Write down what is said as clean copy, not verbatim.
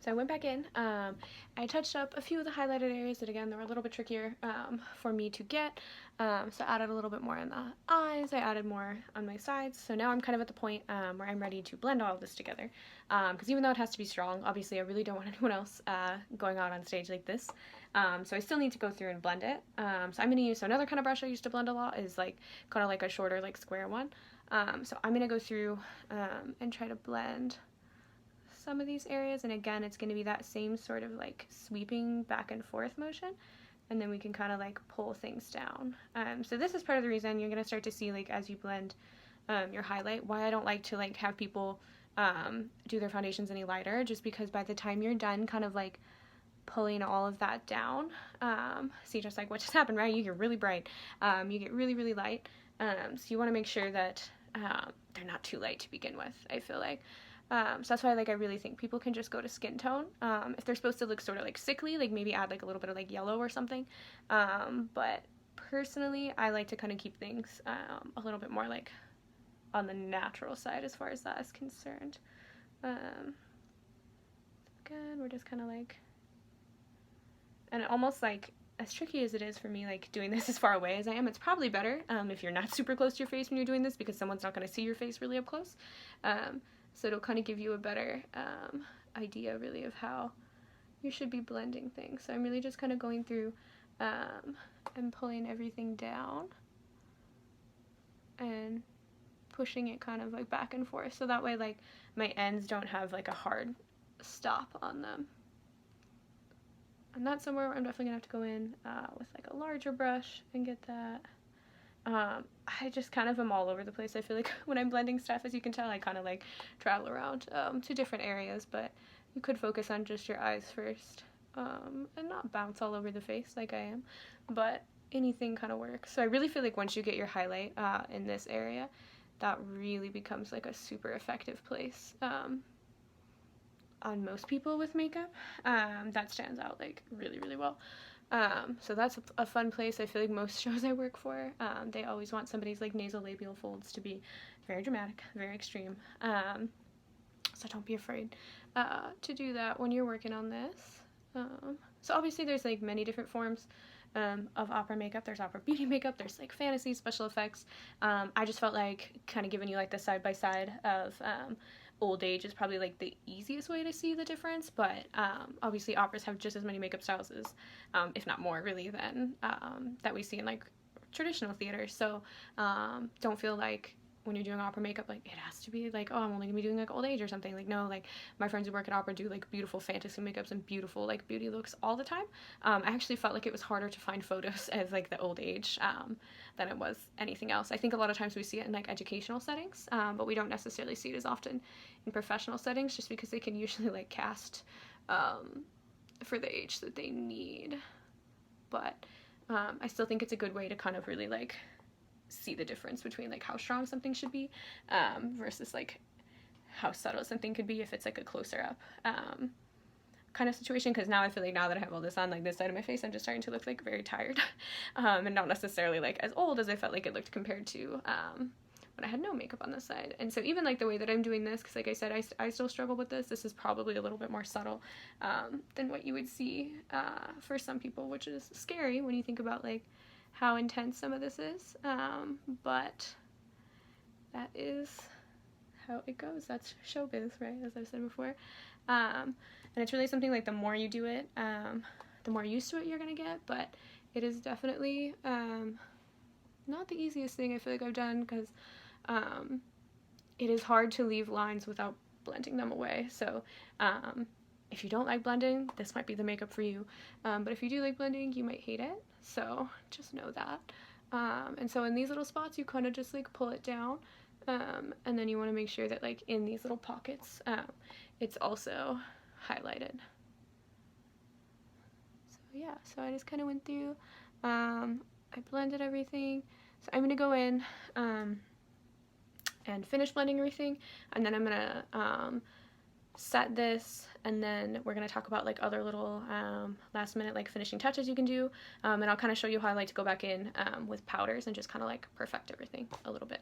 So I went back in. I touched up a few of the highlighted areas that, again, they were a little bit trickier for me to get. So I added a little bit more in the eyes. I added more on my sides. So now I'm kind of at the point where I'm ready to blend all of this together. Because even though it has to be strong, obviously I really don't want anyone else going out on stage like this. So I still need to go through and blend it. So I'm going to use, so another kind of brush I used to blend a lot is like kind of like a shorter, like square one. So I'm going to go through and try to blend some of these areas, and again it's going to be that same sort of like sweeping back and forth motion, and then we can kind of like pull things down. So this is part of the reason you're going to start to see, like, as you blend your highlight, why I don't like to like have people do their foundations any lighter, just because by the time you're done kind of like pulling all of that down, see, just like what just happened, right? You get really bright, you get really light, so you want to make sure that they're not too light to begin with, I feel like. So that's why, like, I really think people can just go to skin tone. If they're supposed to look sort of like sickly, like maybe add like a little bit of like yellow or something. But personally, I like to kind of keep things a little bit more like on the natural side as far as that is concerned. Again, we're just kind of like, and almost like, as tricky as it is for me, like doing this as far away as I am, it's probably better if you're not super close to your face when you're doing this, because someone's not going to see your face really up close. So it'll kind of give you a better idea, really, of how you should be blending things. So I'm really just kind of going through and pulling everything down and pushing it kind of like back and forth, so that way like my ends don't have like a hard stop on them. And that's somewhere where I'm definitely gonna have to go in with like a larger brush and get that. I just kind of am all over the place. I feel like when I'm blending stuff, as you can tell, I kind of like travel around to different areas, but you could focus on just your eyes first and not bounce all over the face like I am, but anything kind of works. So I really feel like once you get your highlight in this area, that really becomes like a super effective place on most people with makeup. That stands out like really well. So that's a fun place. I feel like most shows I work for, they always want somebody's like nasolabial folds to be very dramatic, very extreme. So don't be afraid to do that when you're working on this. So obviously there's like many different forms of opera makeup. There's opera beauty makeup, there's like fantasy, special effects. I just felt like kind of giving you like the side by side of old age is probably like the easiest way to see the difference, but obviously operas have just as many makeup styles as, if not more really, than that we see in like traditional theater. So don't feel like when you're doing opera makeup, like it has to be like, oh, I'm only gonna be doing like old age or something. Like, no, like my friends who work at opera do like beautiful fantasy makeups and beautiful like beauty looks all the time. I actually felt like it was harder to find photos of like the old age than it was anything else. I think a lot of times we see it in like educational settings, but we don't necessarily see it as often in professional settings, just because they can usually like cast for the age that they need. But I still think it's a good way to kind of really like see the difference between like how strong something should be versus like how subtle something could be if it's like a closer up kind of situation. Because now I feel like now that I have all this on like this side of my face, I'm just starting to look like very tired and not necessarily like as old as I felt like it looked compared to when I had no makeup on this side. And so even like the way that I'm doing this, because like I said, I still struggle with this is probably a little bit more subtle than what you would see for some people, which is scary when you think about like how intense some of this is, but that is how it goes. That's showbiz, right, as I've said before. And it's really something like the more you do it, the more used to it you're gonna get, but it is definitely not the easiest thing I feel like I've done, because it is hard to leave lines without blending them away. So if you don't like blending, this might be the makeup for you, but if you do like blending, you might hate it, so just know that. And so in these little spots, you kind of just like pull it down, and then you want to make sure that like in these little pockets, it's also highlighted. So yeah, so I just kind of went through, I blended everything, so I'm gonna go in and finish blending everything, and then I'm gonna set this, and then we're going to talk about like other little last minute like finishing touches you can do, and I'll kind of show you how I like to go back in with powders and just kind of like perfect everything a little bit.